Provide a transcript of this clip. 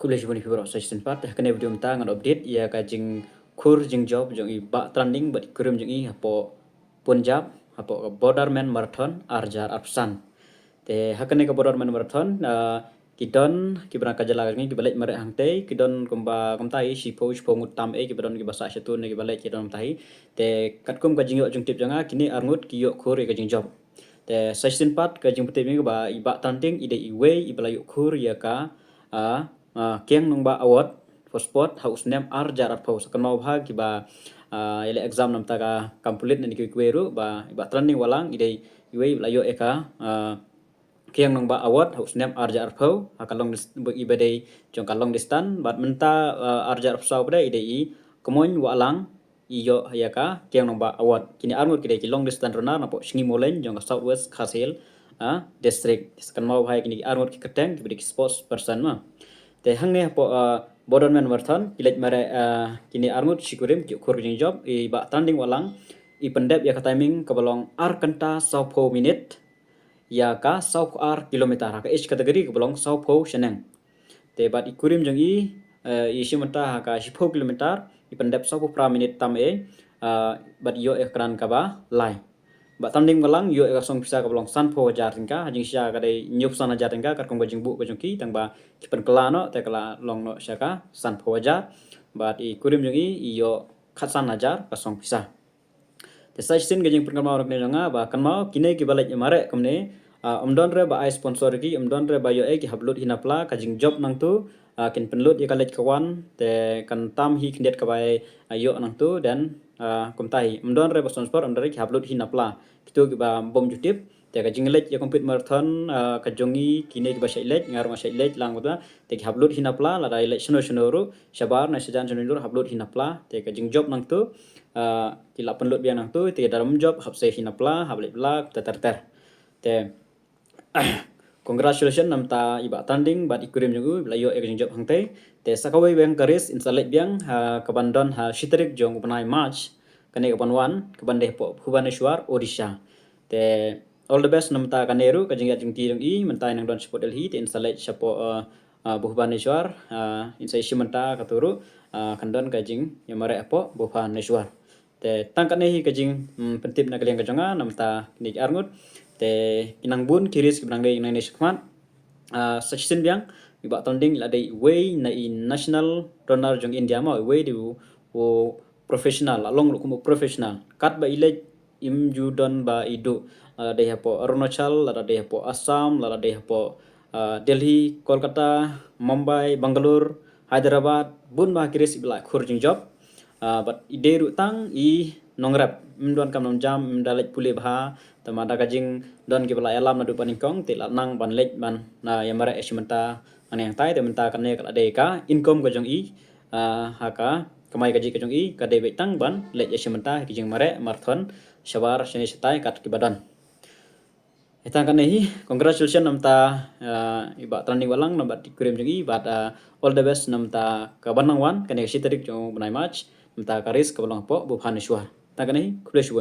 Kuliah bani fibro season 4 kene video mta ngan update ya ka jing kur jing job jong i ba trending ba kurum jong i hapo Punjab hapo Borderman Marathon arjar arsan te hakane ka Borderman Marathon kidon kibran ka jala ngi kibalek mare hangte kidon kumba kumtai sipo sipo ngutam kibran ki basa satu ne kibalek kidon tai te katkum ka jing yo jong tip janga kini arngut ki yo kur ka jing job te season 4 ka jing putih mi ba iba trending ide iwe ibalayu kur ya ka kiang nung ba award for sport haus nem arjar at paus kan mau bha ki ba ele exam nam ta ka complete ni ki kweru ba training walang ide iwe la yo eka kiang nung ba award haus nem arjar pau akalong ibade jong kalong distan bat menta arjar psau bre ide I kemoin walang iyo ya ka kiang nung ba award kini armut kide ki long distance runner napo singi molen jong southwest khasil district kan mau bha kini armut ki keteng ki sports person ma te hangne po Borderman Marathon kilet mare kini armut sikurim ki kur jing job I ba tanding walang I pendep ya ka timing ka balong ar kanta 20 minit ya ka 20 ar kilometer ka each kategori ka balong 20 seneng te bat ikurim jong I simenta ka 10 kilometer I pendep 20 pra minit tam bat yo ekran ka ba lai ba tanding walang yo song bisa ka belong san pho jar tingka hajing sia ka dei nyup sana jar tingka kat kong bajing bu bajing ki tang ba kipen kala no te kala long no sia ka san pho jar ba I kurim jong I yo khatsan ajar ka song bisa te sai sin gajing pen kamau ne janga ba kan mau kine ki balai mare kamne umdon re ba ai sponsor ki umdon re ba yo ki hablut hinapla ka jing job nang tu kin penlut ya kalet kawan te kan tam hi kindet ka bai yo nang tu dan kumtai umdon re ba sponsor umdon re ki hablut hinapla kitu ba bom jutip te ka jinglet ya compete marathon ka jongi kine ki ba shailet ngar ma shailet lang ba te ki hablut hinapla la dai le shino shino ru shabar na sejan shino ru hablut hinapla te ka jing job nang tu ki la penlut biang nang tu te dalam job habse hinapla hablet bla ter te congratulations nam ta iba tanding bat ikurim jugu layo ek job hangte te sakawai bang garis installate biang kabandon shitrik jong upnai march kane kapan wan kabande po Bhubaneswar Odisha te all the best nam ta kaneru ka jingya jingti dong I mentai nang don support Delhi te installate sapo Bhubaneswar insai shimenta katuru kandon ka jing yamare apo Bhubaneswar te tangkat nehi ka jing pentip na kalian ka jonga nam ta nik arngut te inang bun kiris kibrang dei nai neskhmat section biang iba tanding la dei way na I national runner jong India ma way du wo professional along lu kumu professional kat ba ile im judon ba idu dei hapo Arunachal la dei hapo Assam la dei hapo Delhi Kolkata Mumbai Bangalore Hyderabad bun ba kiris ibla khurjing job but ide ru tang I nongrap mdon kam nom jam mdalet pule bha tamada kajing don ki bala alam na du paningkong te la nang ban lek ban na yamara esimenta ane yang tai te menta kane kala de ka income ko jong I haka kamai kaji ka jong I ka de betang ban lek esimenta ki jing mare marathon shabar shene setai kat ki badan etang kane hi congratulations nam ta iba training walang nam bat kurim jong I bat all the best nam ta ka banang wan kane sitarik jong banai match nam ta karis ka balang po Bhubaneswar ta kane hi kulesh